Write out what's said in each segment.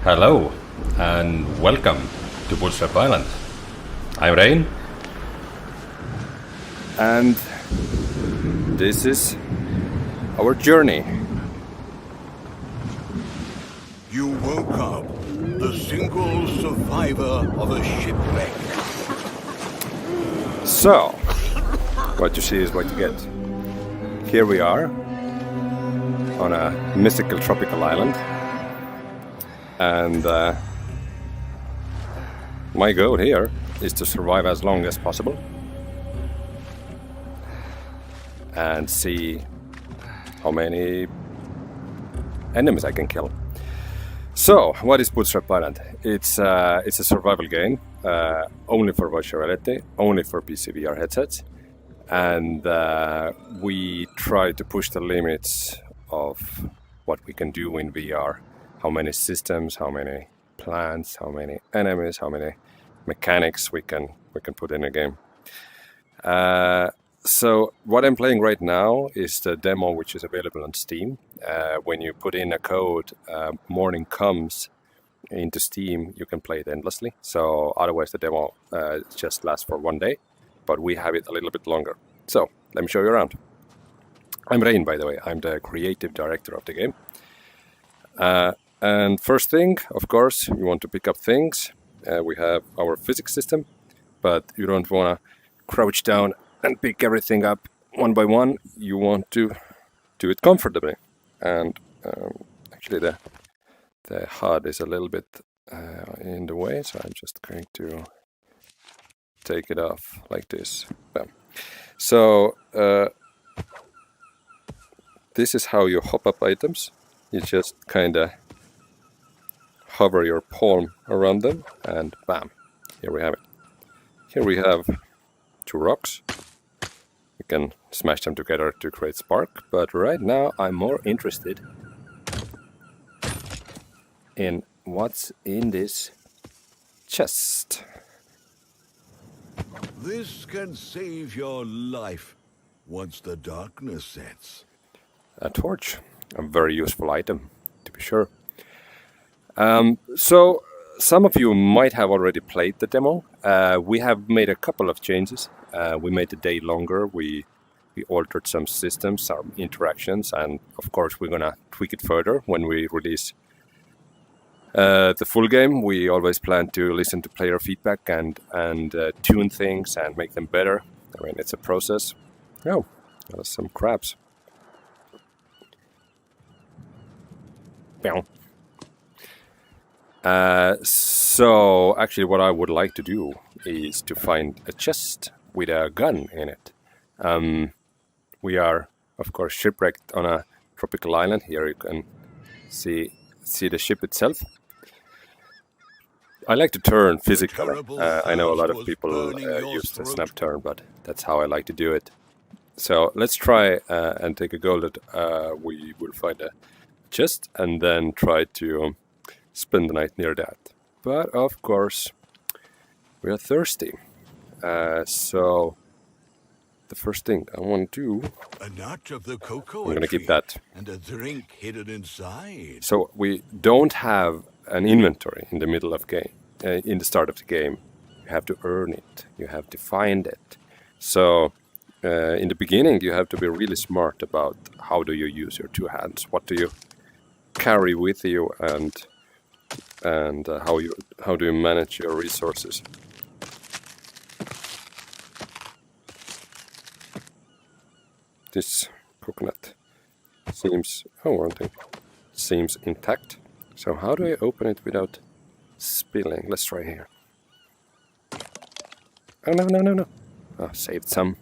Hello and welcome to Bootstrap Island. I'm Rain. And this is our journey. You woke up the single survivor of a shipwreck. So, what you see is what you get. Here we are on a mystical tropical island. And my goal here is to survive as long as possible and see how many enemies I can kill. So, what is Bootstrap Island? It's a survival game, only for virtual reality, only for PC VR headsets, and we try to push the limits of what we can do in VR. How many systems, how many plants, how many enemies, how many mechanics we can put in a game. So what I'm playing right now is the demo, which is available on Steam. When you put in a code, morning comes into Steam, you can play it endlessly. So otherwise the demo just lasts for one day, but we have it a little bit longer. So let me show you around. I'm Rain, by the way. I'm the creative director of the game. And first thing, of course, you want to pick up things. We have our physics system, but you don't want to crouch down and pick everything up one by one. You want to do it comfortably. And actually the HUD is a little bit in the way, so I'm just going to take it off like this. Bam. So this is how you hop up items. You just kind of hover your palm around them and bam, here we have it. Here we have two rocks. You can smash them together to create spark, but right now I'm more interested in what's in this chest. This can save your life once the darkness sets. A torch, a very useful item, to be sure. So some of you might have already played the demo. We have made a couple of changes. We made the day longer. We altered some systems, some interactions, and of course we're gonna tweak it further when we release the full game. We always plan to listen to player feedback and tune things and make them better. I mean, it's a process. Oh, there's some crabs. So actually what I would like to do is to find a chest with a gun in it. We are of course shipwrecked on a tropical island. Here you can see the ship itself. I like to turn physically. I know a lot of people use the snap turn, but that's how I like to do it. So let's try and take a go that we will find a chest and then try to spend the night near that. But of course we are thirsty, so the first thing I want to do, a notch of the cocoa I'm gonna keep that, and a drink hidden inside. so we don't have an inventory in the middle of game, in the start of the game. You have to earn it, you have to find it. So in the beginning you have to be really smart about how do you use your two hands, what do you carry with you, and how do you manage your resources. This coconut seems seems intact. So how do I open it without spilling? Let's try here. Oh no. Oh, saved some.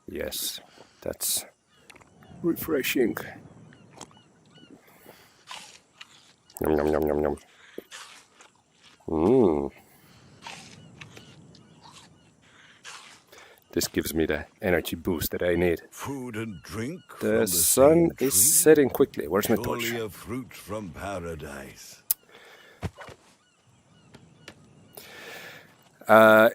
Yes, that's refreshing. Yum yum yum yum yum. This gives me the energy boost that I need. Food and drink. The sun is setting quickly. Where's my torch? Surely a fruit from paradise.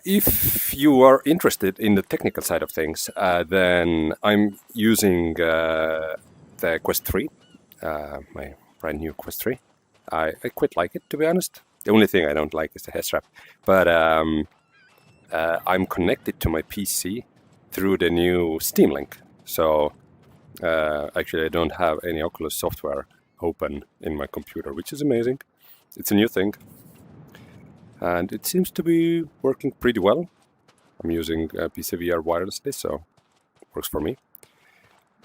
If you are interested in the technical side of things, then I'm using the Quest 3, my brand new quest tree. I quite like it, to be honest. The only thing I don't like is the head strap. But I'm connected to my PC through the new Steam link. So actually I don't have any Oculus software open in my computer, which is amazing. It's a new thing. And it seems to be working pretty well. I'm using PCVR wirelessly, so it works for me.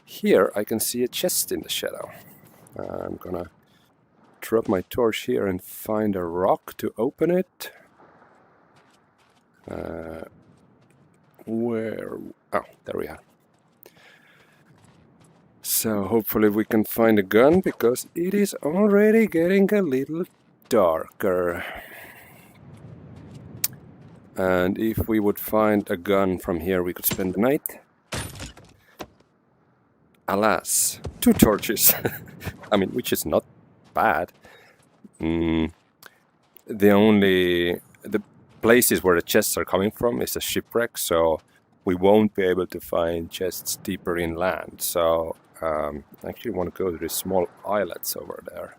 Here I can see a chest in the shadow. I'm gonna drop my torch here and find a rock to open it. Where? Oh, there we are. So hopefully we can find a gun, because it is already getting a little darker. And if we would find a gun from here, we could spend the night. Alas, 2 torches. I mean, which is not bad. The places where the chests are coming from is a shipwreck, so we won't be able to find chests deeper inland. So I actually want to go to these small islets over there.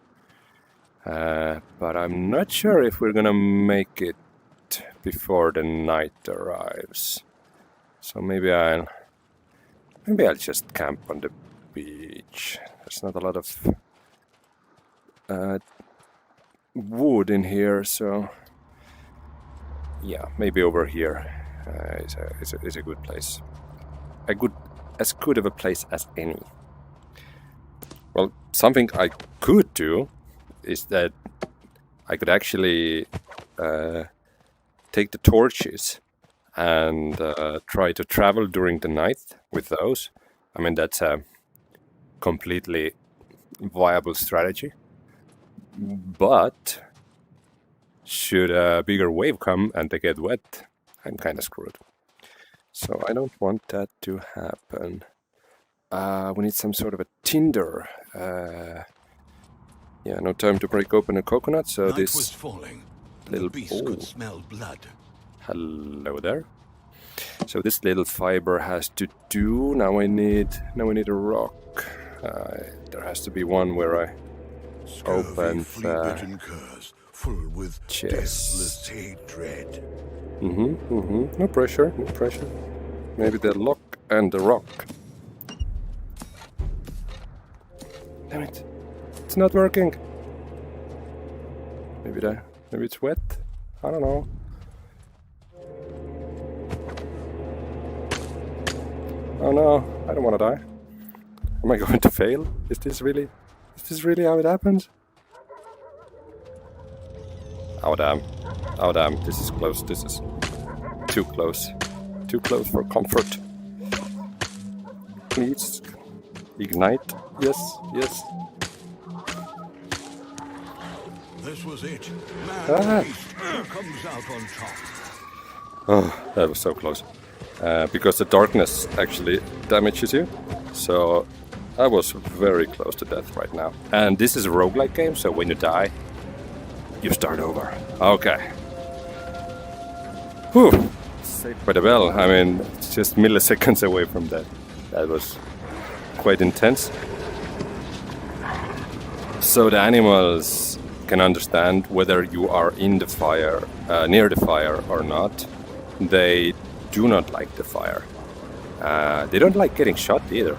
But I'm not sure if we're gonna make it before the night arrives. So maybe I'll just camp on the beach. There's not a lot of wood in here, so yeah, maybe over here is a good place. As good of a place as any. Well, something I could do is that I could actually take the torches and try to travel during the night with those. I mean, that's a completely viable strategy. But should a bigger wave come and they get wet, I'm kind of screwed. So I don't want that to happen. We need some sort of a tinder. Yeah, no time to break open a coconut, so Night this was falling. little... The beast could smell blood. Hello there. So this little fiber has to do. Now I need a rock. There has to be one where I open flea-bitten curs, full with deathless hatred. No pressure, no pressure. Maybe the lock and the rock. Damn it! It's not working. Maybe it's wet. I don't know. Oh no, I don't want to die. Am I going to fail? Is this really how it happens? Oh damn. Oh damn, this is close. This is too close. Too close for comfort. Please ignite. Yes, yes. This was it. Man beast, who comes out on top? Oh, that was so close. Because the darkness actually damages you. So I was very close to death right now. And this is a roguelike game, so when you die, you start over. Okay. Whew. Saved by the bell. I mean, it's just milliseconds away from that. That was quite intense. So the animals can understand whether you are in the fire, near the fire or not. They do not like the fire. They don't like getting shot either.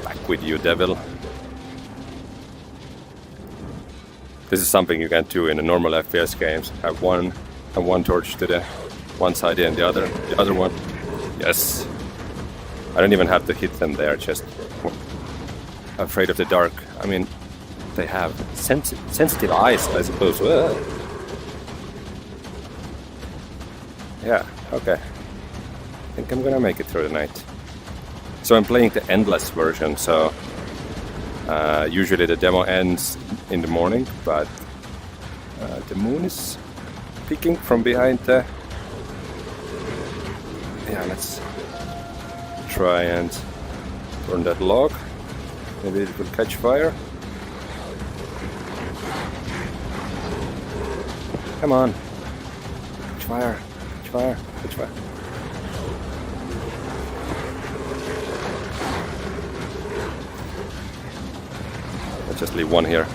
Back with you, devil. This is something you can't do in the normal FPS games. Have one torch to the one side and the other one. Yes. I don't even have to hit them. They are just afraid of the dark. I mean, they have sensitive eyes, I suppose. Yeah, okay. I think I'm gonna make it through the night. So I'm playing the endless version, so usually the demo ends in the morning, but the moon is peeking from behind the... Yeah, let's try and burn that log. Maybe it will catch fire. Come on. Catch fire. Catch fire. Catch fire. Let's just leave one here.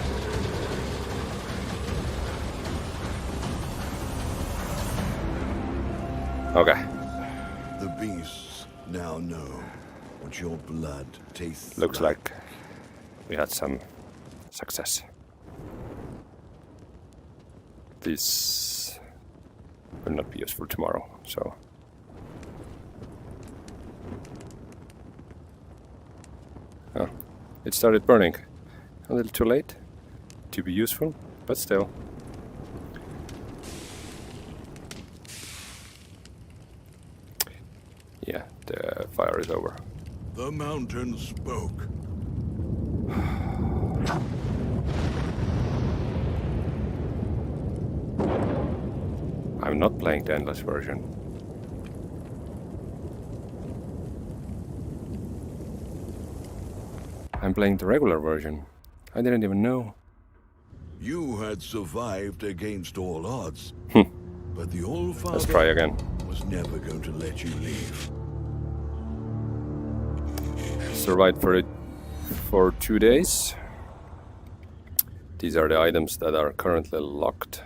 Okay. The beasts now know what your blood tastes Looks like we had some success. This will not be useful tomorrow, so... Oh, it started burning. A little too late to be useful, but still. Yeah, the fire is over. The mountain spoke. I'm not playing the endless version. I'm playing the regular version. I didn't even know. You had survived against all odds. But the All-Father Let's try again. was never going to let you leave. Survived for 2 days. These are the items that are currently locked.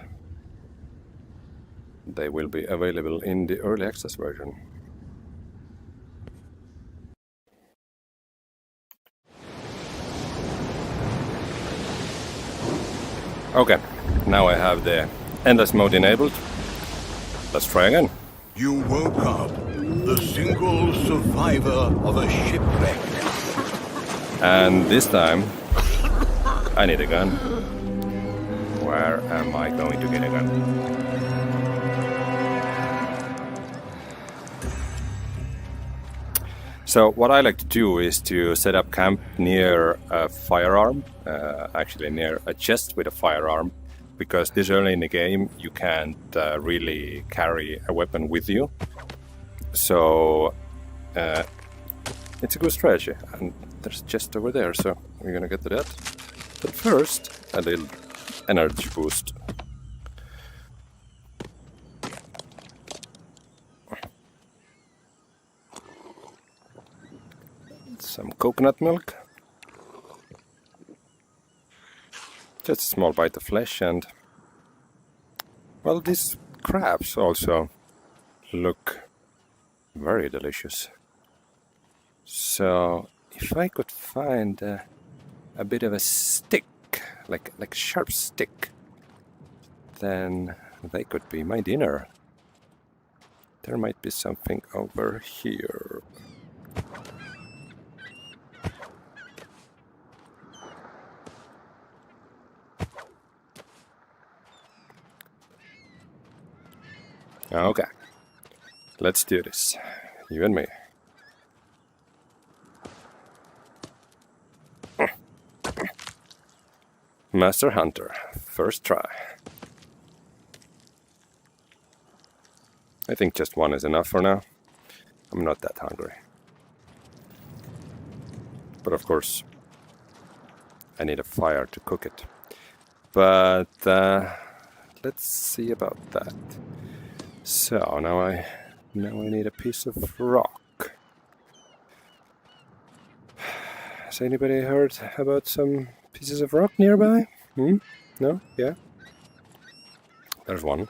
They will be available in the early access version. Okay, now I have the endless mode enabled. Let's try again. You woke up the single survivor of a shipwreck. And this time, I need a gun. Where am I going to get a gun? So what I like to do is to set up camp near a firearm, actually near a chest with a firearm, because this early in the game you can't really carry a weapon with you. So it's a good strategy, and there's a chest over there, so we're gonna get to that. But first, a little energy boost. Some coconut milk. Just a small bite of flesh, and well, these crabs also look very delicious. So if I could find a bit of a stick, like a sharp stick, then they could be my dinner. There might be something over here. Okay, let's do this, you and me. Master Hunter, first try. I think just one is enough for now. I'm not that hungry. But of course, I need a fire to cook it. But let's see about that. So now I need a piece of rock. Has anybody heard about some pieces of rock nearby? No? Yeah? There's one.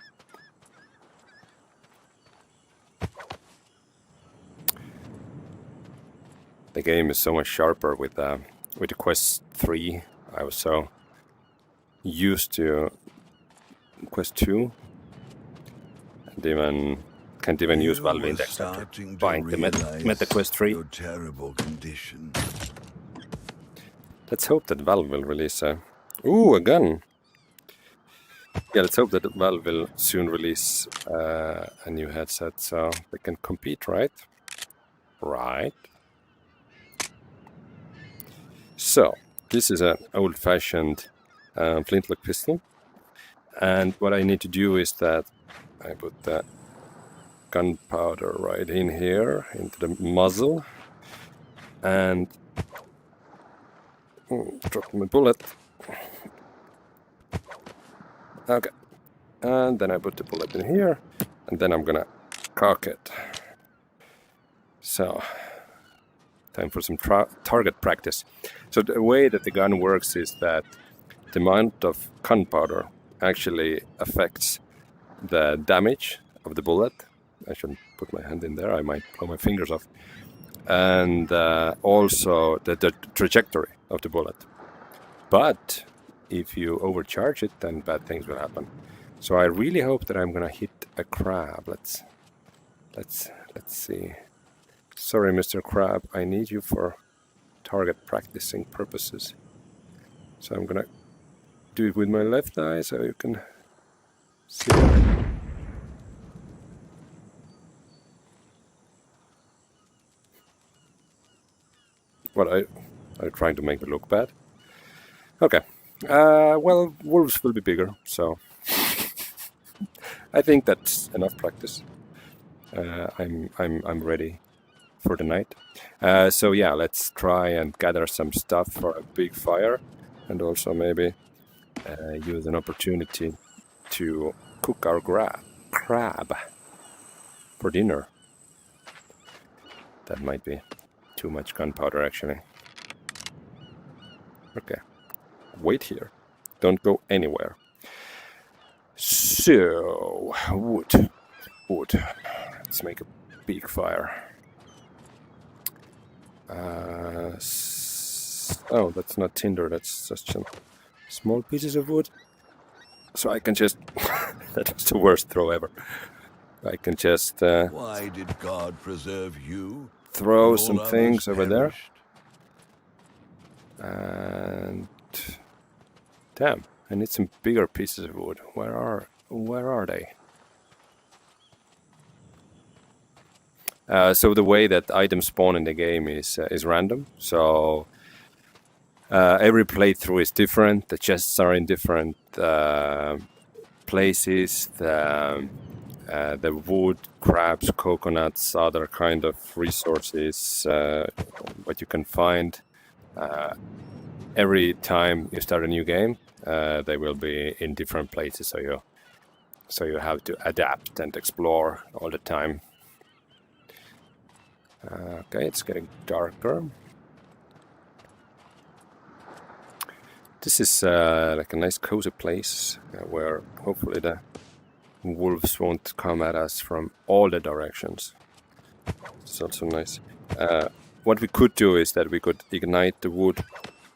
The game is so much sharper with the Quest 3. I was so used to Quest 2. Can't even use Valve Index after buying the Meta Quest 3. Your terrible condition. Let's hope that Valve will release a gun. Yeah, let's hope that Valve will soon release a new headset so they can compete, right? Right. So, this is an old-fashioned flintlock pistol. And what I need to do is that I put the gunpowder right in here, into the muzzle. And drop my bullet. Okay. And then I put the bullet in here. And then I'm gonna cock it. So, Time for some target practice. So the way that the gun works is that the amount of gunpowder actually affects the damage of the bullet. I shouldn't put my hand in there, I might blow my fingers off. And also the trajectory of the bullet. But if you overcharge it, then bad things will happen. So I really hope that I'm gonna hit a crab. Let's see. Sorry, Mr. Crab, I need you for target practicing purposes. So I'm gonna do it with my left eye so you can see. What, are you trying to make me look bad? Okay. Well, wolves will be bigger, so I think that's enough practice. I'm ready for the night. So yeah, let's try and gather some stuff for a big fire, and also maybe use an opportunity to cook our crab for dinner. That might be too much gunpowder, actually. Okay, wait here. Don't go anywhere. So, wood. Let's make a big fire. Oh, that's not tinder, that's just some small pieces of wood. So I can just... that was the worst throw ever. I can just... Why did God preserve you? Throw some things over there. And... damn, I need some bigger pieces of wood. Where are they? So the way that items spawn in the game is random. So every playthrough is different. The chests are in different places. The wood, crabs, coconuts, other kind of resources, what you can find. Every time you start a new game, they will be in different places. So you have to adapt and explore all the time. Okay, it's getting darker. This is like a nice cozy place where hopefully the wolves won't come at us from all the directions. It's also nice. What we could do is that we could ignite the wood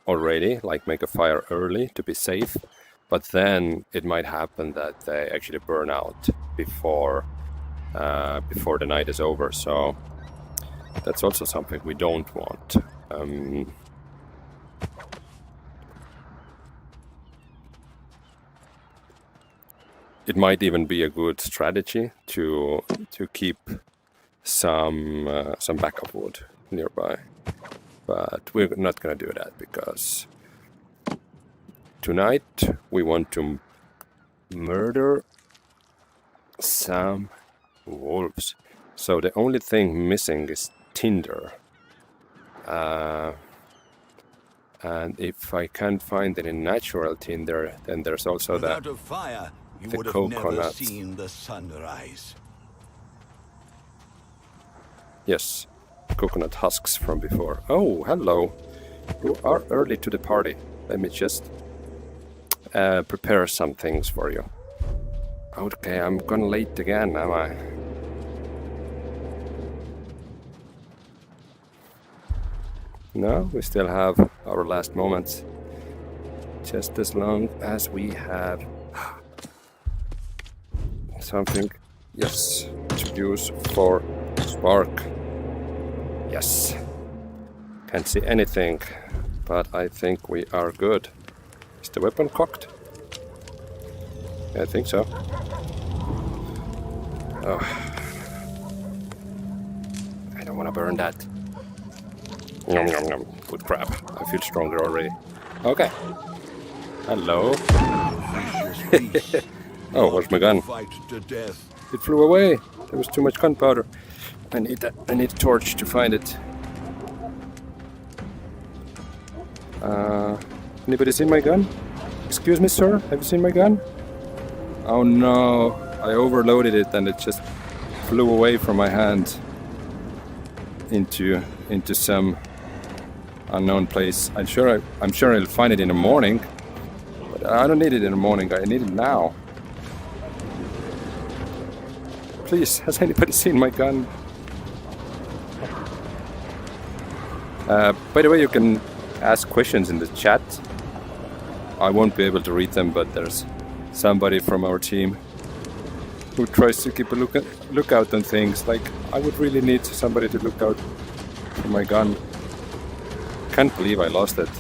already, like make a fire early to be safe, but then it might happen that they actually burn out before the night is over. So that's also something we don't want. It might even be a good strategy to keep some backup wood nearby, but we're not gonna do that because tonight we want to murder some wolves. So the only thing missing is tinder, and if I can't find any natural tinder, then there's also Without a fire, you would have never seen the sunrise. Yes, coconut husks from before. Oh, hello. You are early to the party. Let me just prepare some things for you. Okay, I'm gone late again, am I? No, we still have our last moments. Just as long as we have something, yes, to use for spark. Yes. Can't see anything, but I think we are good. Is the weapon cocked? Yeah, I think so. Oh. I don't want to burn that. Nom nom nom. Good crap. I feel stronger already. Okay. Hello. Oh, where's my gun? It flew away. There was too much gunpowder. I need a torch to find it. Anybody seen my gun? Excuse me, sir. Have you seen my gun? Oh no. I overloaded it and it just flew away from my hand into into some unknown place. I'm sure I'll find it in the morning, but I don't need it in the morning. I need it now. Please, has anybody seen my gun? By the way, you can ask questions in the chat. I won't be able to read them, but there's somebody from our team who tries to keep a lookout on things. Like, I would really need somebody to look out for my gun. Can't believe I lost it.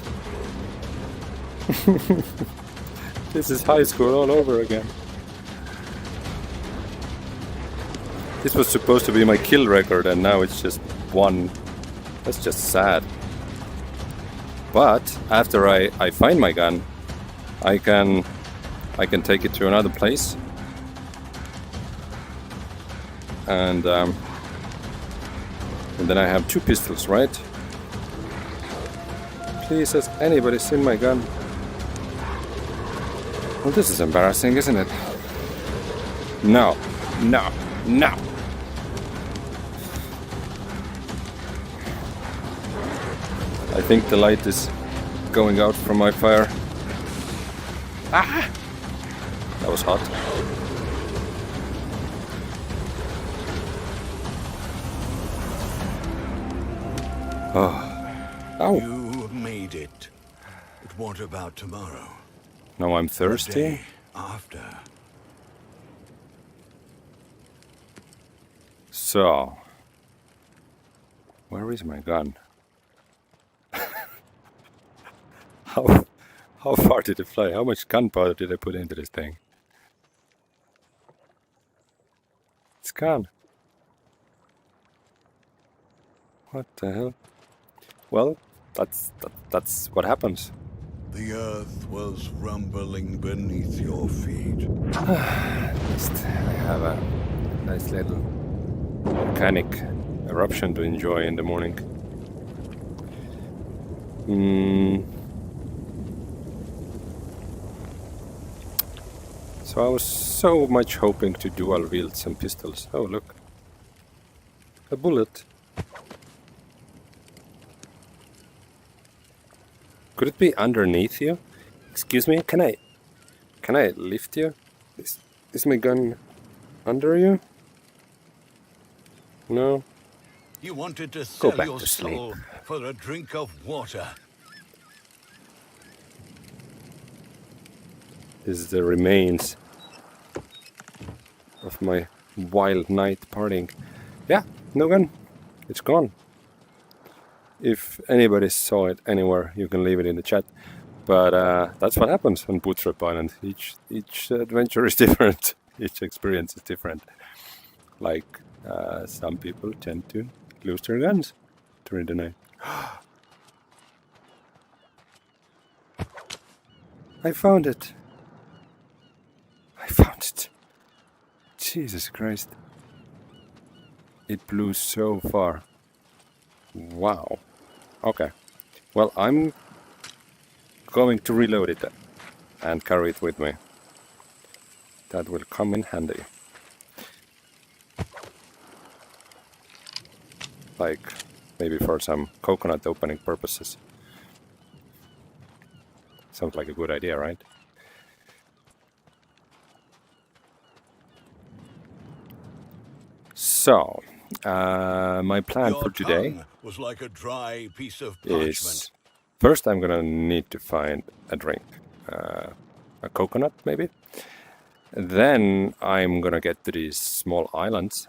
This is high school all over again. This was supposed to be my kill record, and now it's just 1. That's just sad. But after I find my gun, I can take it to another place, and then I have 2 pistols, right? Please, has anybody seen my gun? Well, this is embarrassing, isn't it? No, no, no. I think the light is going out from my fire. Ah! That was hot. Oh. Ow. You made it. But what about tomorrow? Now I'm thirsty. The day after. So, where is my gun? How far did it fly? How much gunpowder did I put into this thing? It's gone. What the hell? Well, that's what happens. The earth was rumbling beneath your feet. At least I have a nice little volcanic eruption to enjoy in the morning. So I was so much hoping to dual wield some pistols. Oh, look. A bullet. Could it be underneath you? Excuse me, can I lift you? Is my gun under you? No? You wanted to Go sell back your to sleep. soul for a drink of water. This is the remains of my wild night partying. Yeah, no gun. It's gone. If anybody saw it anywhere, you can leave it in the chat. But that's what happens on Bootstrap Island. Each adventure is different. Each experience is different. Like some people tend to lose their guns during the night. I found it. I found it. Jesus Christ. It blew so far. Wow. Okay. Well, I'm going to reload it and carry it with me. That will come in handy. Like, maybe for some coconut opening purposes. Sounds like a good idea, right? So, my plan Your for today tongue was like a dry piece of is parchment. first I'm gonna need to find a drink, a coconut maybe. Then I'm gonna get to these small islets,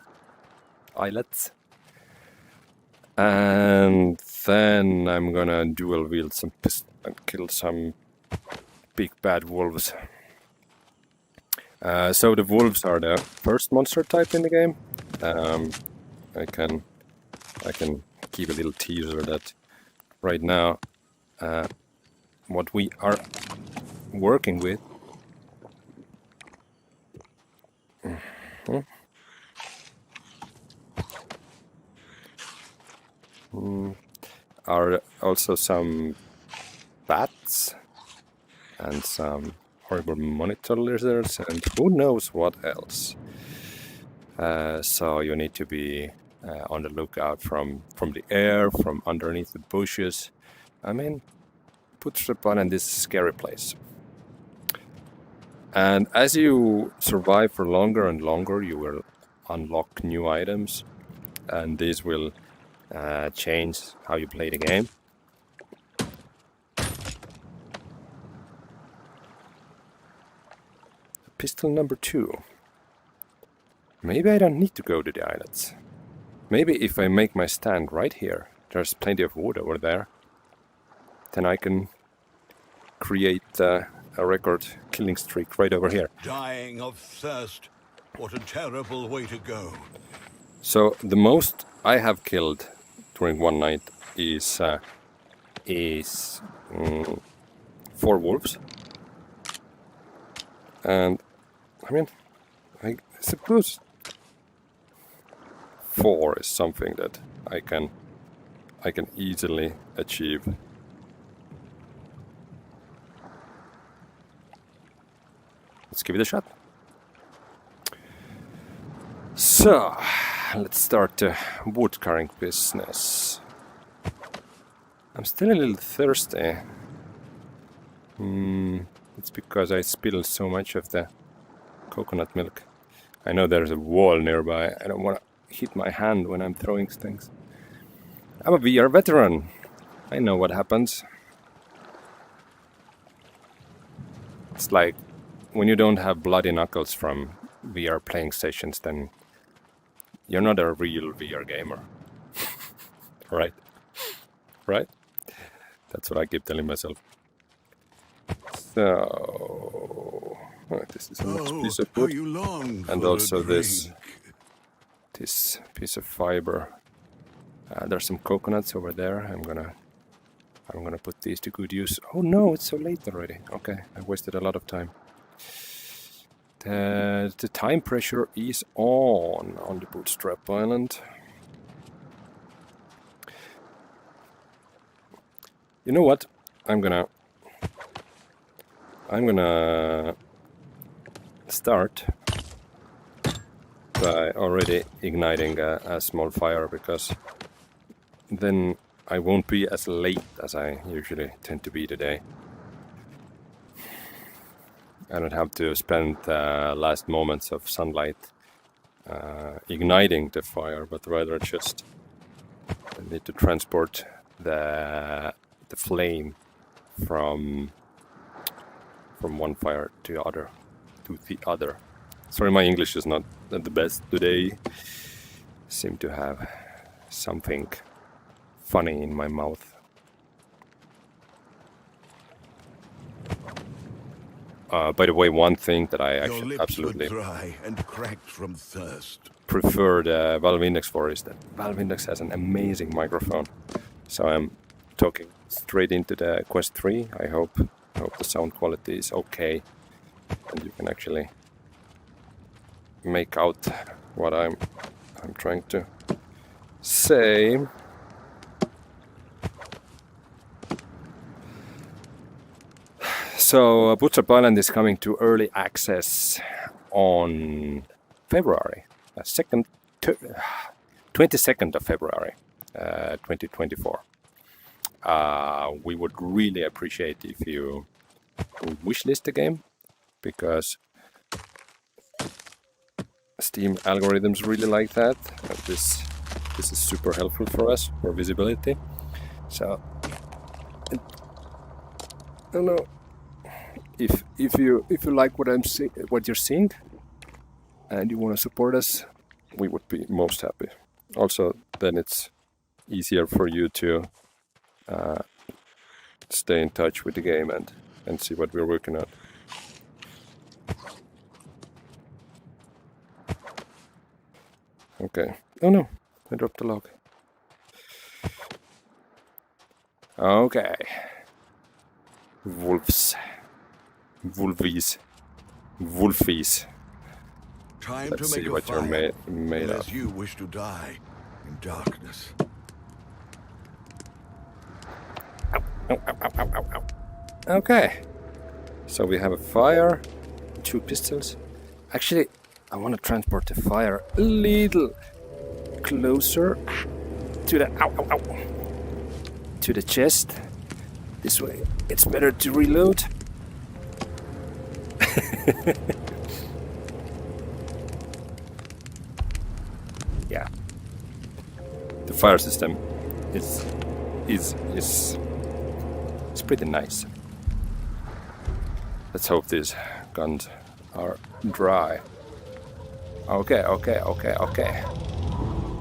and then I'm gonna dual wield some pistols and kill some big bad wolves. So the wolves are the first monster type in the game. I can keep a little teaser that right now what we are working with are also some bats and some horrible monitor lizards and who knows what else. So you need to be on the lookout from the air, from underneath the bushes. I mean, Bootstrap Island is a scary place. And as you survive for longer and longer, you will unlock new items, and these will change how you play the game. Pistol number 2. Maybe I don't need to go to the islets. Maybe if I make my stand right here, there's plenty of wood over there, then I can create a record killing streak right over here. Dying of thirst. What a terrible way to go. So the most I have killed during one night is 4 wolves. And I mean, I suppose 4 is something that I can easily achieve. Let's give it a shot. So, let's start the wood carrying business. I'm still a little thirsty. It's because I spilled so much of the coconut milk. I know there's a wall nearby. I don't want to hit my hand when I'm throwing things. I'm a VR veteran. I know what happens. It's like when you don't have bloody knuckles from VR playing sessions, then you're not a real VR gamer. Right? Right? That's what I keep telling myself. So, this is a nice piece of wood, and also this piece of fiber. There's some coconuts over there. I'm gonna put these to good use. Oh no, it's so late already. Okay, I wasted a lot of time. The time pressure is on the Bootstrap Island. You know what? I'm gonna start by already igniting a small fire, because then I won't be as late as I usually tend to be today. I don't have to spend the last moments of sunlight igniting the fire, but rather just need to transport the flame from one fire to the other. Sorry, my English is not the best today. Seem to have something funny in my mouth. By the way, one thing that I actually absolutely dry and cracked from thirst. prefer the Valve Index for is that Valve Index has an amazing microphone. So I'm talking straight into the Quest 3. I hope the sound quality is okay, and you can actually make out what I'm trying to say. So Bootstrap Island is coming to early access on February 22nd of February 2024. We would really appreciate if you wishlist the game, because Steam algorithms really like that. This is super helpful for us for visibility. So I don't know if you like what you're seeing and you want to support us, we would be most happy. Also, then it's easier for you to stay in touch with the game and see what we're working on. Okay. Oh no, I dropped the log. Okay. Wolves. Wolfies. Wolfies. Time Let's to see make what a you're fire, made of. unless you wish to die in darkness. Ow, ow, ow, ow, ow, ow. Okay. So we have a fire, 2 pistols. Actually, I want to transport the fire a little closer to the to the chest. This way, it's better to reload. Yeah, the fire system is pretty nice. Let's hope these guns are dry. Okay.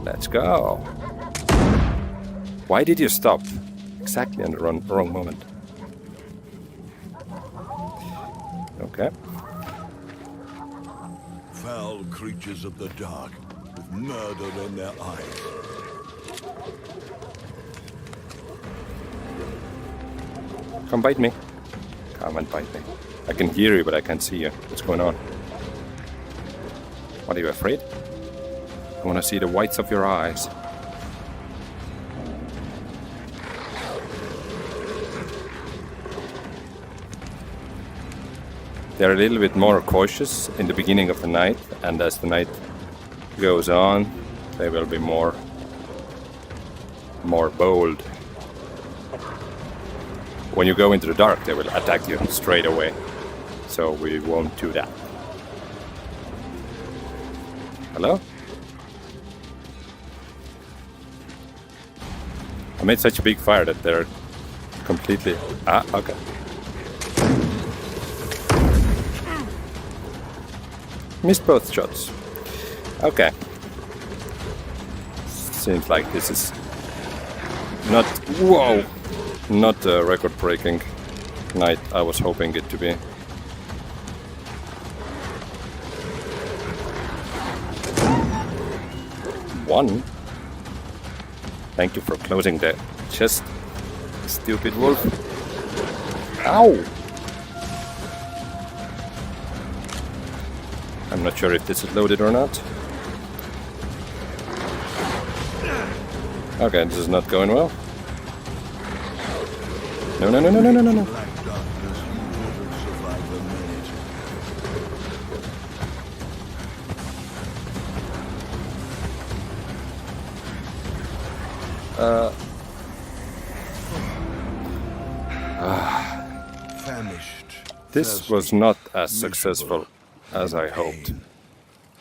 Let's go. Why did you stop? Exactly in the wrong moment. Okay. Foul creatures of the dark, with murder in their eyes. Come bite me. Come and bite me. I can hear you, but I can't see you. What's going on? What, are you afraid? I want to see the whites of your eyes. They're a little bit more cautious in the beginning of the night, and as the night goes on, they will be more bold. When you go into the dark, they will attack you straight away, so we won't do that. Hello? I made such a big fire that they're completely... okay. Missed both shots. Okay. Seems like this is not... Whoa! Not a record-breaking night I was hoping it to be. One? Thank you for closing the chest, stupid wolf. Ow! I'm not sure if this is loaded or not. Okay, this is not going well. No. Black darkness, you wouldn't survive a minute. Famished. This was not as successful as I hoped.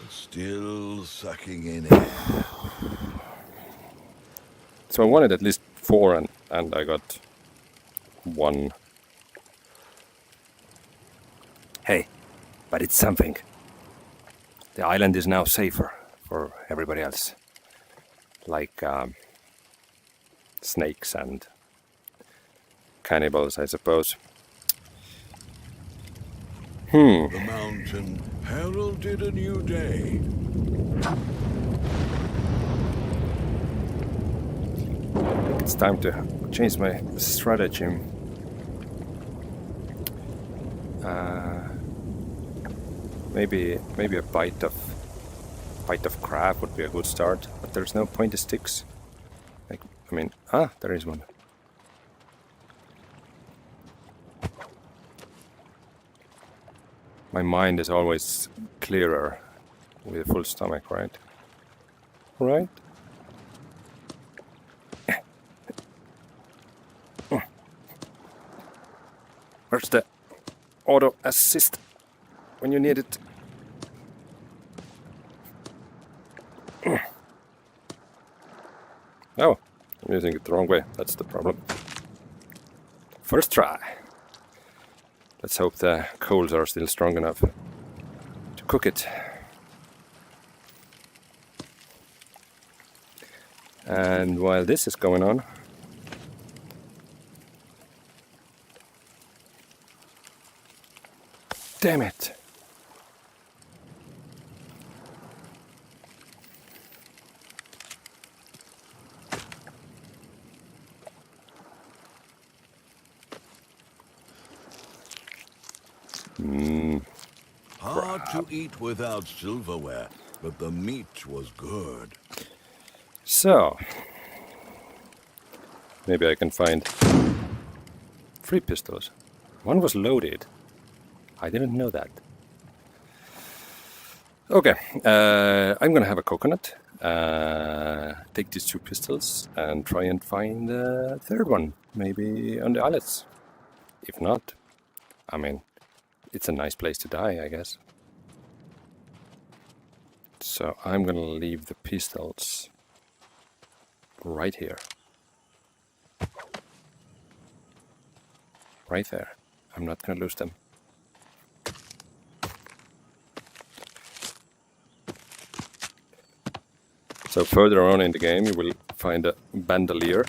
Still sucking in air. So I wanted at least 4 and I got 1. Hey, but it's something. The island is now safer for everybody else. Like snakes and cannibals, I suppose. The mountain heralded a new day. It's time to change my strategy. Maybe a bite of crab would be a good start, but there's no pointy sticks. There is one. My mind is always clearer with a full stomach, right? Right? Where's the auto assist when you need it? Oh, I'm using it the wrong way. That's the problem. First try. Let's hope the coals are still strong enough to cook it. And while this is going on, damn it! Hard to eat without silverware, but the meat was good. So, maybe I can find 3 pistols. One was loaded. I didn't know that. Okay, I'm gonna have a coconut take these 2 pistols and try and find the third one, maybe on the islets. If not, I mean, it's a nice place to die, I guess. So I'm gonna leave the pistols right here. Right there. I'm not gonna lose them. So further on in the game you will find a bandolier.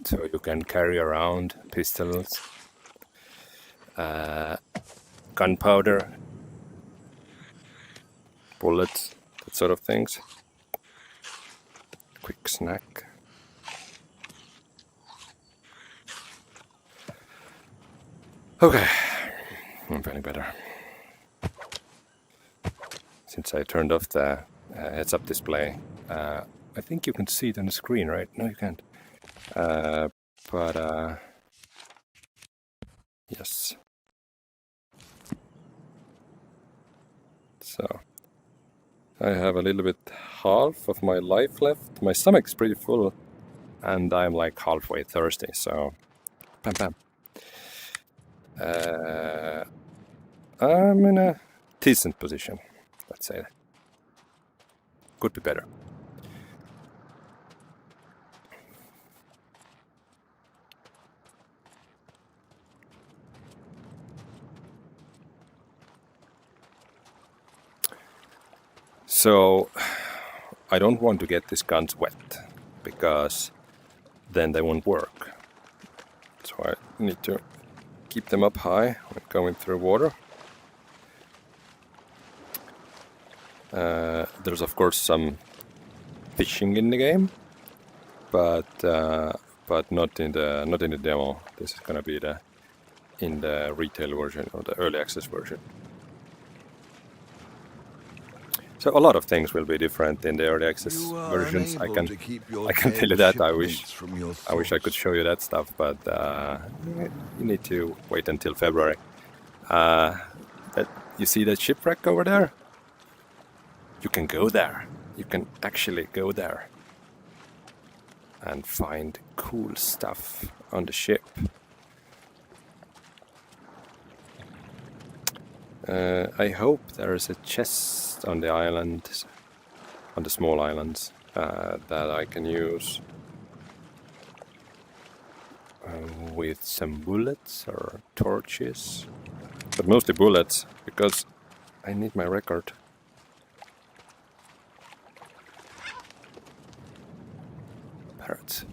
So you can carry around pistols, gunpowder, bullets, that sort of things. Quick snack. Okay, I'm feeling better. Since I turned off the heads-up display, I think you can see it on the screen, right? No, you can't. Yes. So, I have a little bit half of my life left. My stomach's pretty full, and I'm like halfway thirsty, so bam bam. I'm in a decent position, let's say. Could be better. So, I don't want to get these guns wet, because then they won't work. So I need to keep them up high when going through water. There's of course some fishing in the game, but not in the demo. This is gonna be in the retail version or the early access version. So a lot of things will be different in the early access versions. I can tell you that. I wish I could show you that stuff, but you need to wait until February. You see that shipwreck over there? You can go there. You can actually go there and find cool stuff on the ship. I hope there is a chest on the island, on the small islands, that I can use with some bullets or torches, but mostly bullets, because I need my record. Parrots.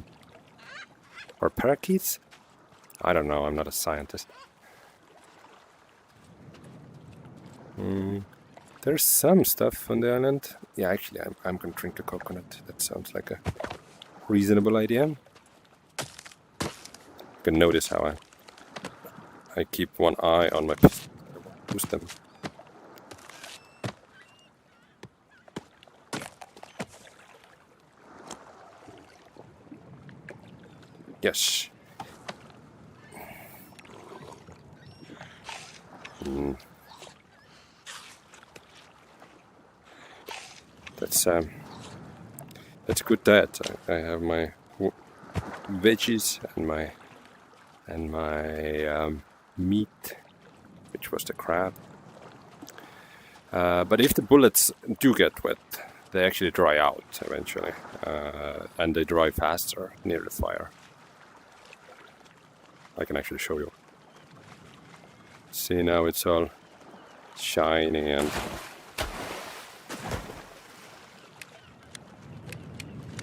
Or parakeets? I don't know, I'm not a scientist. There's some stuff on the island. Yeah, actually, I'm gonna drink a coconut. That sounds like a reasonable idea. You can notice how I keep one eye on my pistol. Use them. Yes. That's a good diet. I have my veggies and my meat, which was the crab. But if the bullets do get wet, they actually dry out eventually, and they dry faster near the fire. I can actually show you. See, now it's all shiny and...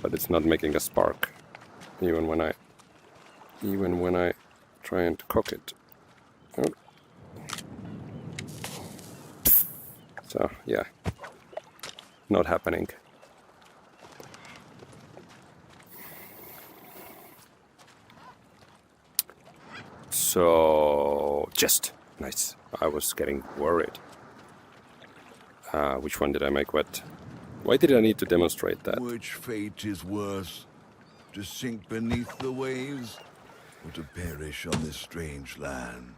but it's not making a spark, even when I try and cook it. Oh. So yeah, not happening. So just nice. I was getting worried. Which one did I make wet? Why did I need to demonstrate that? Which fate is worse? To sink beneath the waves, or to perish on this strange land?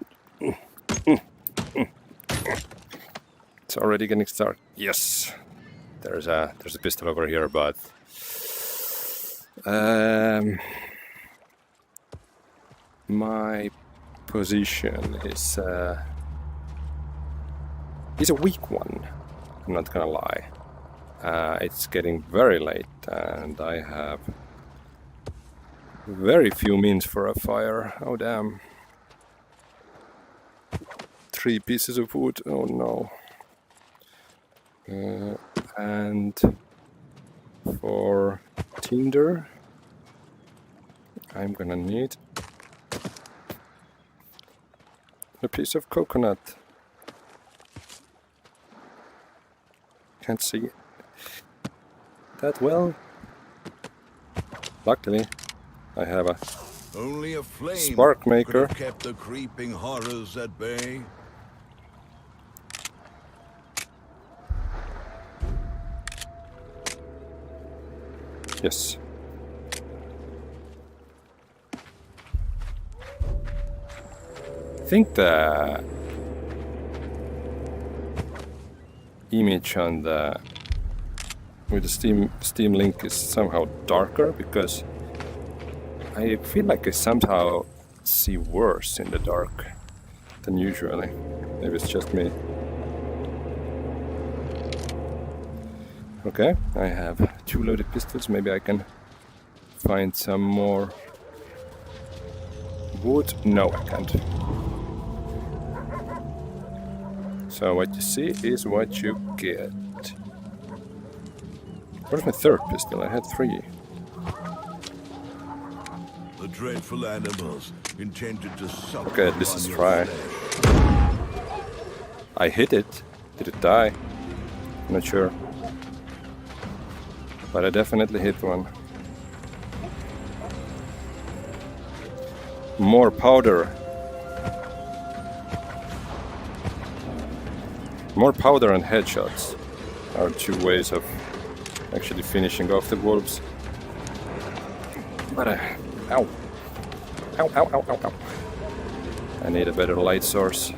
It's already getting started. Yes. There's a pistol over here, but my position is a weak one. I'm not gonna lie. It's getting very late, and I have very few means for a fire. Oh damn! 3 pieces of wood. Oh no! And for tinder, I'm gonna need a piece of coconut. Can't see that well. Luckily, I have a Only a flame spark could maker. have kept the creeping horrors at bay. Yes. I think the image on the with the Steam link is somehow darker because I feel like I somehow see worse in the dark than usually. Maybe it's just me. Okay, I have 2 loaded pistols. Maybe I can find some more wood. No, I can't. So what you see is what you get. Where's my 3rd pistol? I had 3. The dreadful animals intended to suck Okay, upon this is your try. flesh. I hit it. Did it die? I'm not sure. But I definitely hit one. More powder. More powder and headshots are 2 ways of actually finishing off the wolves. But ow. Ow, ow, ow, ow, ow. I need a better light source.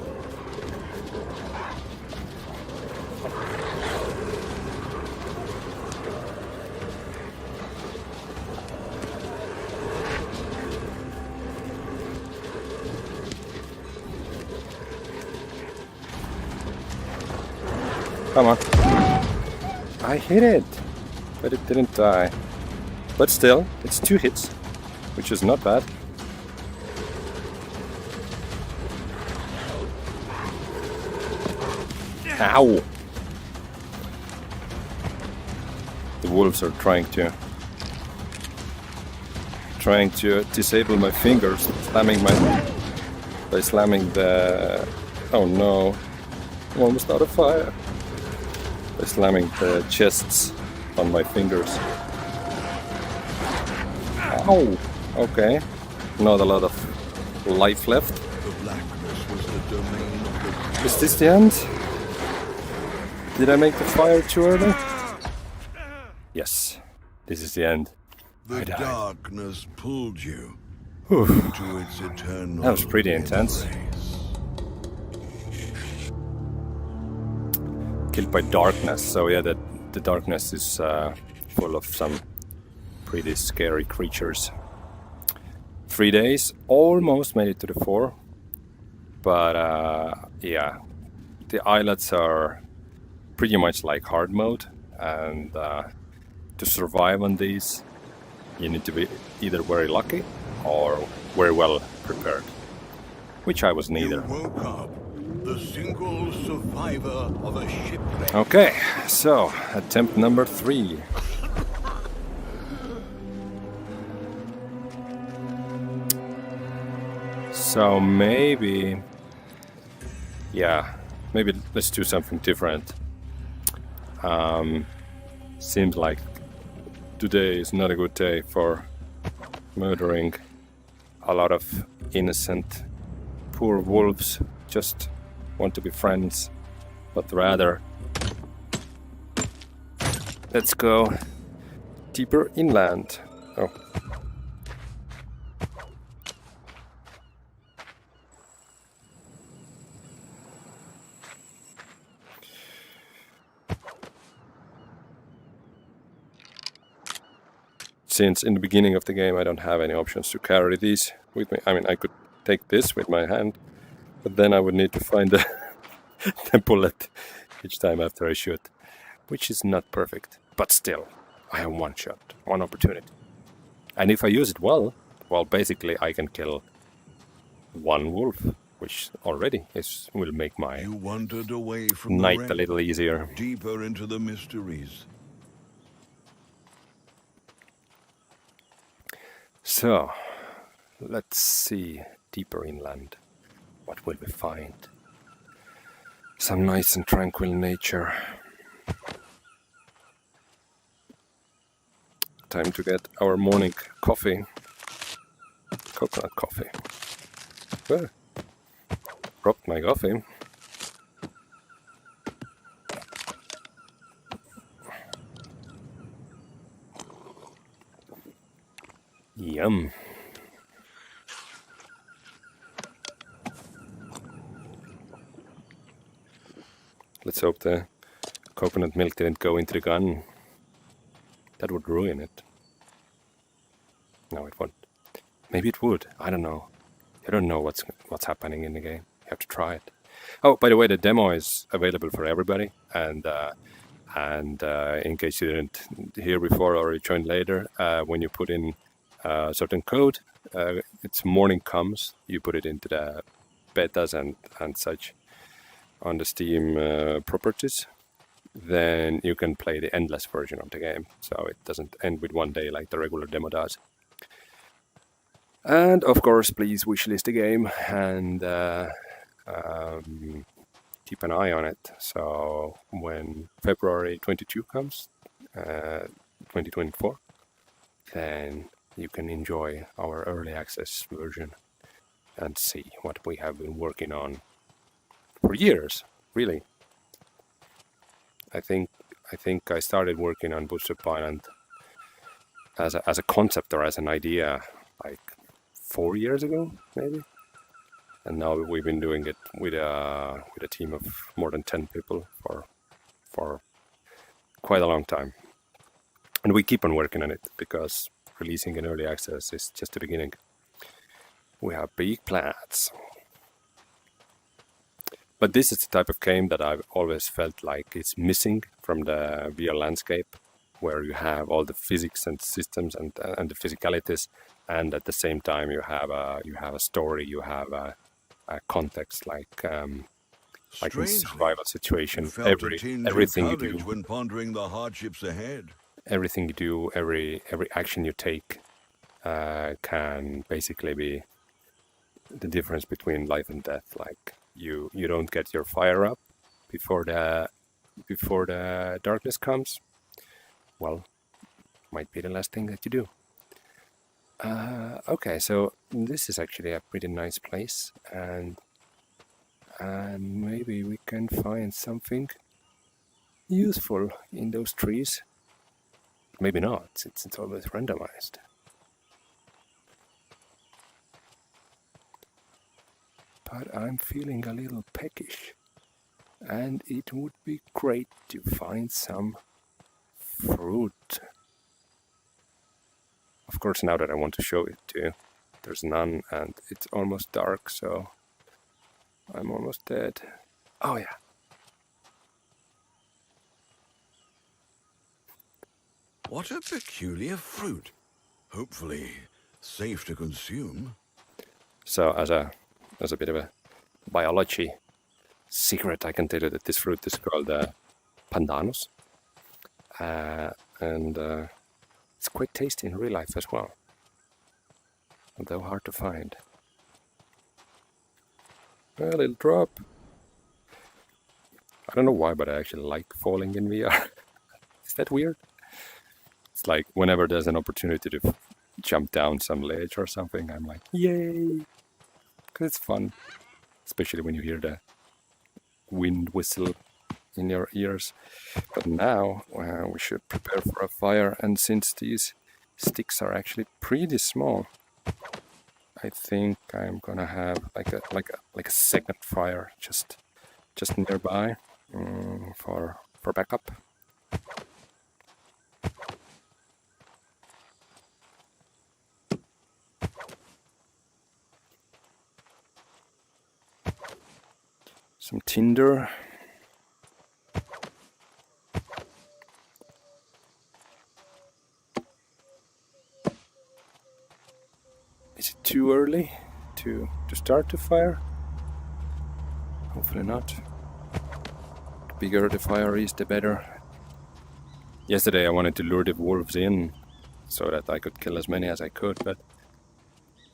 Come on. I hit it, but it didn't die. But still, it's 2 hits, which is not bad. Ow! The wolves are trying to disable my fingers, by slamming the... Oh no, I'm almost out of fire. By slamming the chests on my fingers. Ow! Okay, not a lot of life left. The blackness was the domain of the... Is this the end? Did I make the fire too early? Yes, this is the end. The I died. darkness pulled you Whew. to its eternal That was pretty intense. embrace. Killed by darkness, so yeah, the darkness is full of some pretty scary creatures. 3 days, almost made it to the 4, but yeah, the islets are pretty much like hard mode, and to survive on these, you need to be either very lucky or very well prepared, which I was neither. You woke up the single survivor of a shipwreck. Okay, so attempt number 3. So maybe, yeah, maybe let's do something different. Seems like today is not a good day for murdering a lot of innocent, poor wolves. Just want to be friends, but rather let's go deeper inland. Oh. since in the beginning of the game I don't have any options to carry these with me. I mean, I could take this with my hand, but then I would need to find the, the bullet each time after I shoot, which is not perfect. But still, I have one shot, one opportunity. And if I use it well, basically I can kill one wolf, which already will make my You wandered away from the night wreck, a little easier. deeper into the mysteries. So, let's see deeper inland. What will we find? Some nice and tranquil nature. Time to get our morning coffee. Coconut coffee. Oh, dropped my coffee. Yum. Let's hope the coconut milk didn't go into the gun. That would ruin it. No, it won't. Maybe it would. I don't know. I don't know what's happening in the game. You have to try it. Oh, by the way, the demo is available for everybody, and in case you didn't hear before or you joined later, when you put in a certain code, it's morning comes. You put it into the betas and such on the Steam properties. Then you can play the endless version of the game, so it doesn't end with one day like the regular demo does. And of course, please wishlist the game and keep an eye on it. So when February 22 comes, 2024, then you can enjoy our early access version and see what we have been working on for years, really. I think I started working on Bootstrap Island as a concept or as an idea like 4 years ago, maybe. And now we've been doing it with a team of more than 10 people for quite a long time. And we keep on working on it because releasing in early access is just the beginning. We have big plans. But this is the type of game that I've always felt like it's missing from the VR landscape, where you have all the physics and systems and the physicalities, and at the same time you have a story, you have a context like in survival situation. Everything you do when pondering the hardships ahead. Everything you do, every action you take, can basically be the difference between life and death. Like you don't get your fire up before the darkness comes. Well, might be the last thing that you do. Okay, so this is actually a pretty nice place, and maybe we can find something useful in those trees. Maybe not, since it's always randomized. But I'm feeling a little peckish, and it would be great to find some fruit. Of course, now that I want to show it to you, there's none, and it's almost dark, so I'm almost dead. Oh yeah. What a peculiar fruit. Hopefully safe to consume. So as a bit of a biology secret, I can tell you that this fruit is called pandanus. And it's quite tasty in real life as well, although hard to find. A little drop. I don't know why, but I actually like falling in VR. Is that weird? It's like whenever there's an opportunity to jump down some ledge or something, I'm like, yay! Because it's fun, especially when you hear the wind whistle in your ears. But now we should prepare for a fire, and since these sticks are actually pretty small, I think I'm gonna have like a second fire just nearby for backup. Some tinder. Is it too early to start the fire? Hopefully not. The bigger the fire is, the better. Yesterday I wanted to lure the wolves in so that I could kill as many as I could, but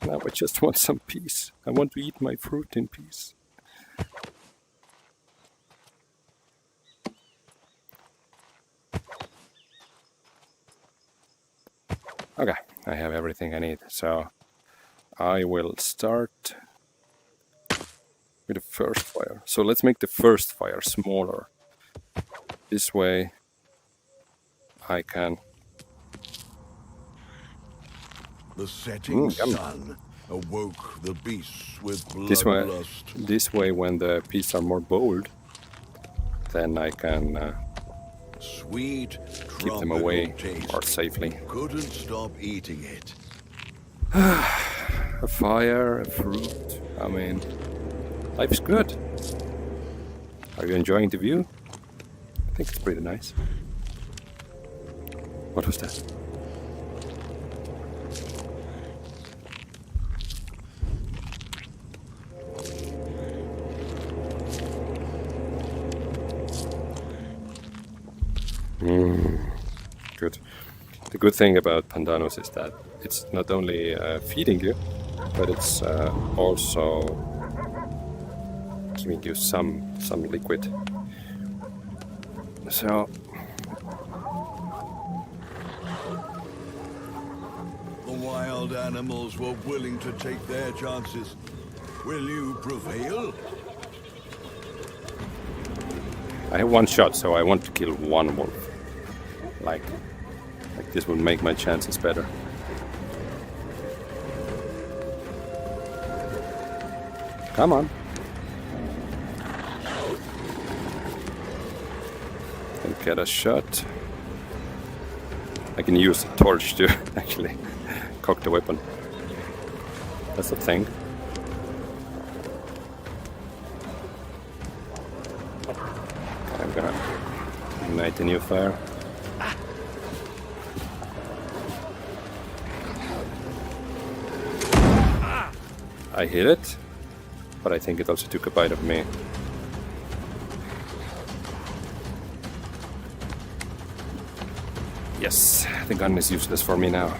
now I just want some peace. I want to eat my fruit in peace. Okay, I have everything I need, so I will start with the first fire. So let's make the first fire smaller. This way I can... The setting yum. sun awoke the beasts with bloodlust. This way, when the beasts are more bold, then I can Sweet, keep them away taste. more safely. Couldn't stop eating it. A fire, a fruit. I mean, life's good. Are you enjoying the view? I think it's pretty nice. What was that? Good. The good thing about pandanus is that it's not only feeding you, but it's also giving you some liquid. So The wild animals were willing to take their chances. Will you prevail? I have one shot, so I want to kill one wolf. Like this would make my chances better. Come on. And get a shot. I can use a torch to actually cock the weapon. That's the thing. I'm gonna ignite a new fire. I hit it, but I think it also took a bite of me. Yes, the gun is useless for me now.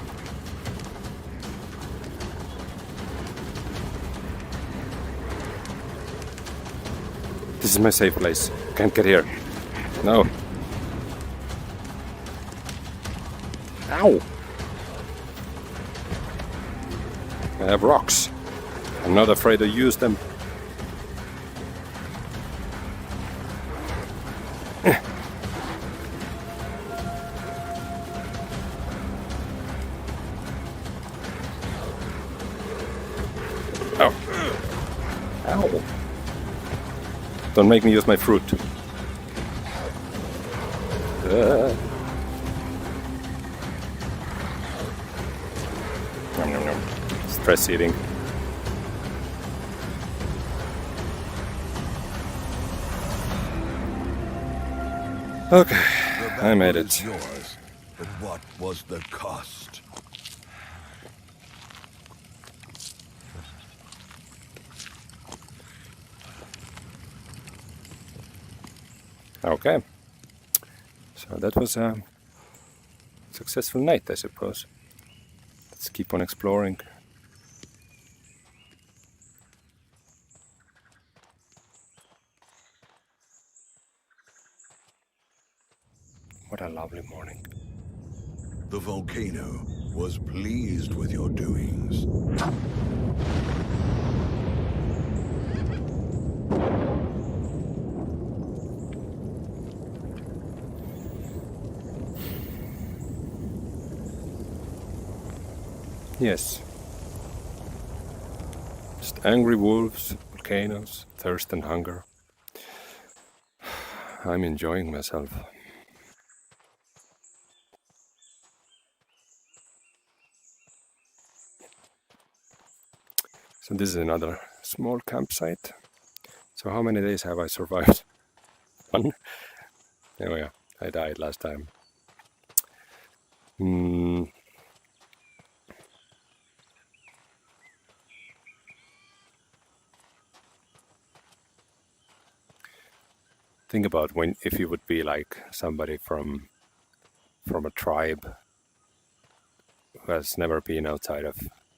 This is my safe place. Can't get here. No. Ow! I have rocks. I'm not afraid to use them. Oh. Ow. Don't make me use my fruit. Nom, nom, nom. Stress eating. Okay, I made it. Yours, but what was the cost? Okay. So that was a successful night, I suppose. Let's keep on exploring. What a lovely morning. The volcano was pleased with your doings. Yes. Just angry wolves, volcanoes, thirst and hunger. I'm enjoying myself. So this is another small campsite. So how many days have I survived? One? Oh yeah, I died last time. Think about if you would be like somebody from a tribe who has never been outside of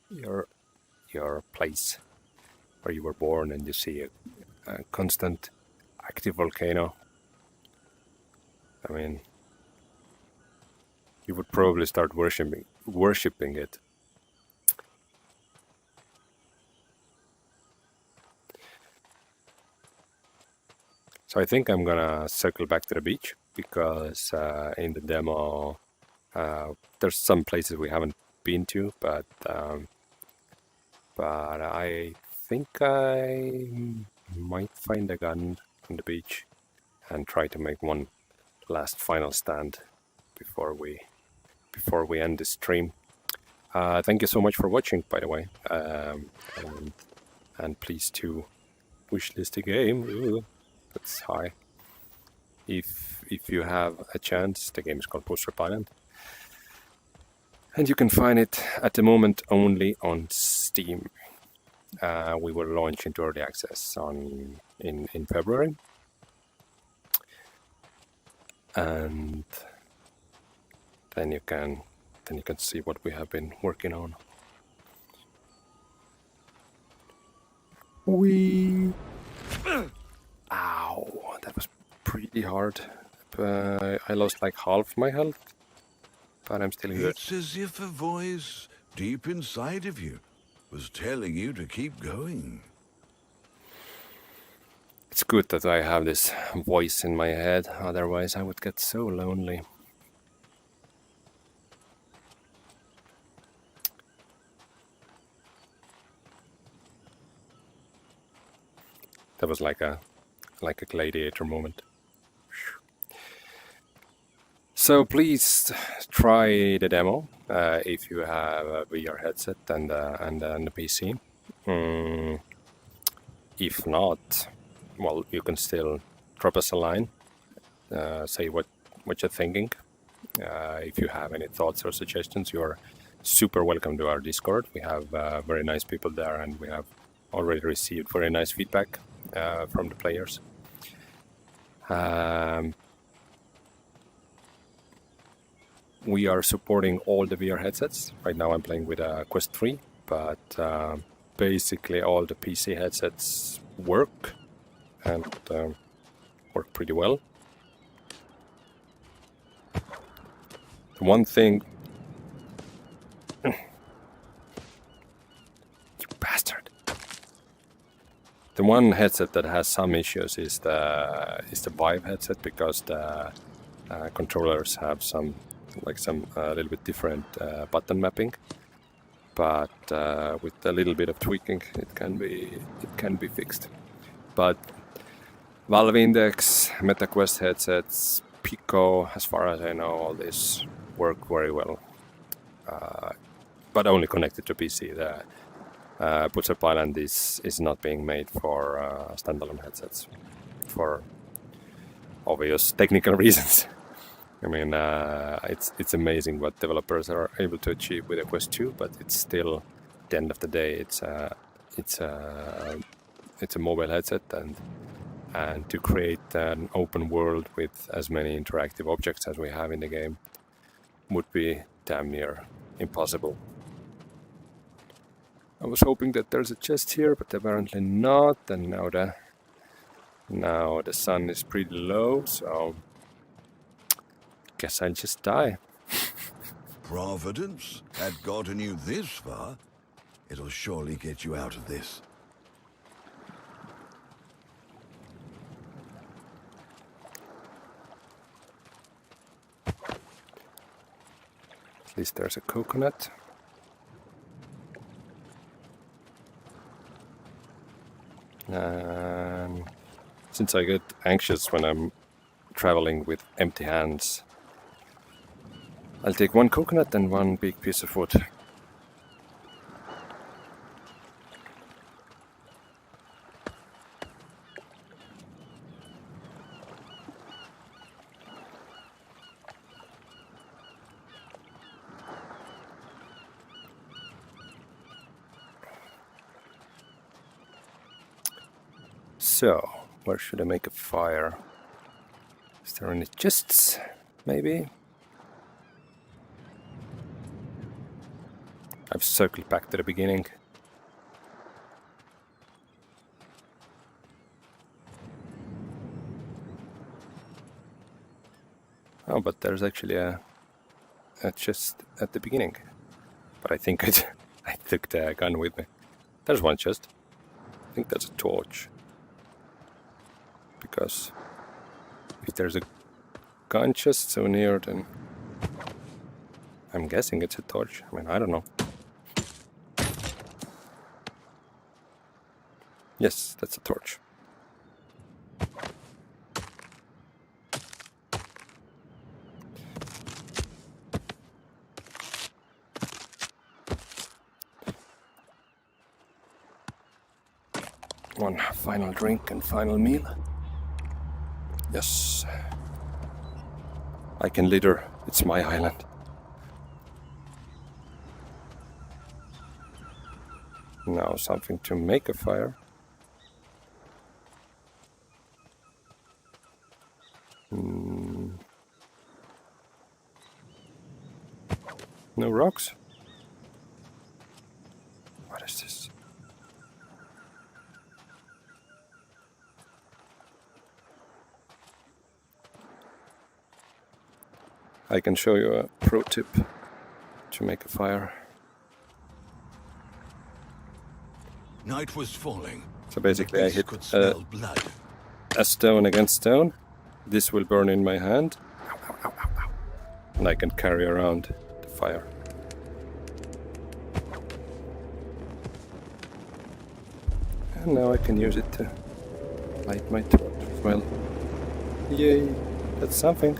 your place where you were born, and you see a constant active volcano. I mean, you would probably start worshipping it. So I think I'm gonna circle back to the beach, because in the demo there's some places we haven't been to, but I think I might find a gun on the beach and try to make one last final stand before we end this stream. Thank you so much for watching, by the way, and please to wishlist the game. Ooh, that's high. If you have a chance, the game is called Bootstrap Island, and you can find it at the moment only on Steam. We will launch into early access in February, and then you can see what we have been working on. Ow, that was pretty hard. I lost like half my health, but I'm still here. It's as if a voice deep inside of you was telling you to keep going. It's good that I have this voice in my head, otherwise I would get so lonely. That was like a gladiator moment. So please try the demo if you have a VR headset and a PC. If not, well, you can still drop us a line, say what you're thinking. If you have any thoughts or suggestions, you're super welcome to our Discord. We have very nice people there, and we have already received very nice feedback from the players. We are supporting all the VR headsets. Right now I'm playing with a Quest 3, but basically all the PC headsets work, and work pretty well. The one thing... You bastard! The one headset that has some issues is the Vive headset, because the controllers have some a little bit different button mapping, but with a little bit of tweaking it can be fixed. But Valve Index, MetaQuest headsets, Pico, as far as I know, all this work very well, but only connected to PC. The Bootstrap Island is not being made for standalone headsets for obvious technical reasons. I mean, it's amazing what developers are able to achieve with a Quest 2, but it's still, at the end of the day, it's a mobile headset, and to create an open world with as many interactive objects as we have in the game would be damn near impossible. I was hoping that there's a chest here, but apparently not, and now the sun is pretty low, so guess I'll just die. Providence had gotten you this far. It'll surely get you out of this. At least there's a coconut. And since I get anxious when I'm traveling with empty hands, I'll take one coconut and one big piece of wood. So, where should I make a fire? Is there any chests? Maybe? I've circled back to the beginning. Oh, but there's actually a chest at the beginning. But I think I took the gun with me. There's one chest. I think that's a torch. Because if there's a gun chest so near, then I'm guessing it's a torch. I mean, I don't know. Yes, that's a torch. One final drink and final meal. Yes. I can litter. It's my island. Now something to make a fire. No rocks? What is this? I can show you a pro tip to make a fire. Night was falling. So basically I hit Could smell blood. a stone against stone. This will burn in my hand. And I can carry around the fire. And now I can use it to light my torch as well. Yay! That's something.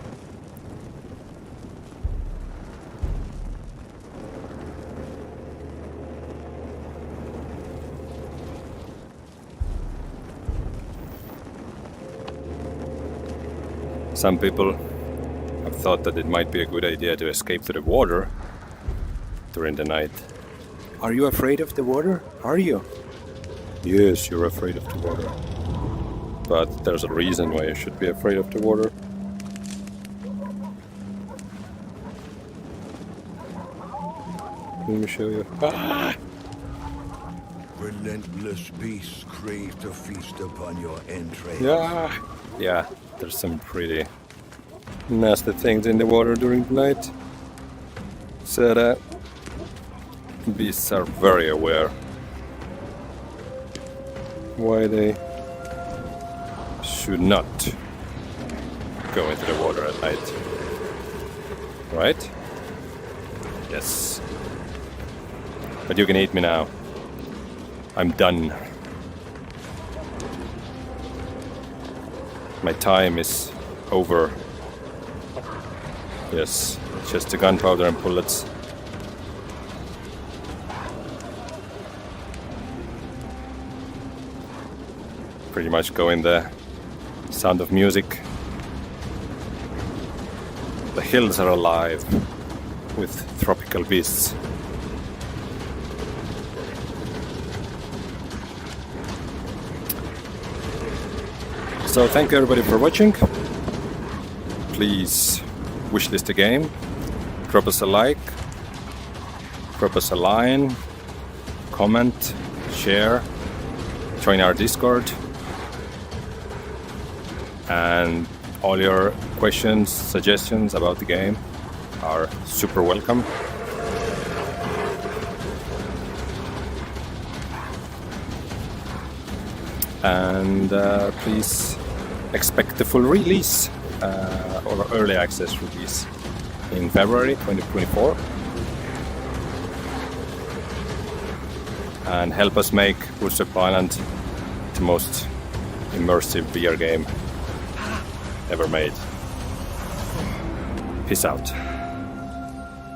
Some people have thought that it might be a good idea to escape to the water during the night. Are you afraid of the water? Are you? Yes, you're afraid of the water. But there's a reason why you should be afraid of the water. Let me show you. Ah! Relentless beasts crave to feast upon your entrails. Yeah, there's some pretty nasty things in the water during the night. So that beasts are very aware why they should not go into the water at night. Right? Yes. But you can eat me now. I'm done. My time is over. Yes, just the gunpowder and bullets. Pretty much go in the sound of music. The hills are alive with tropical beasts. So thank you everybody for watching. Please wishlist the game, drop us a like, drop us a line, comment, share, join our Discord, and all your questions, suggestions about the game are super welcome. And please expect the full release or early access release in February 2024. And help us make Bootstrap Island the most immersive VR game ever made. Peace out.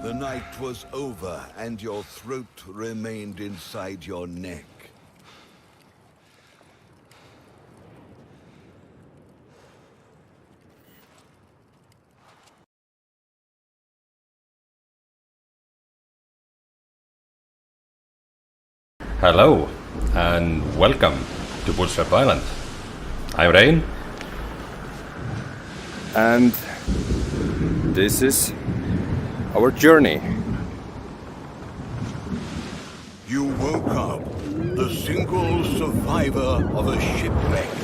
The night was over and your throat remained inside your neck. Hello and welcome to Bootstrap Island. I'm Rain. And this is our journey. You woke up the single survivor of a shipwreck.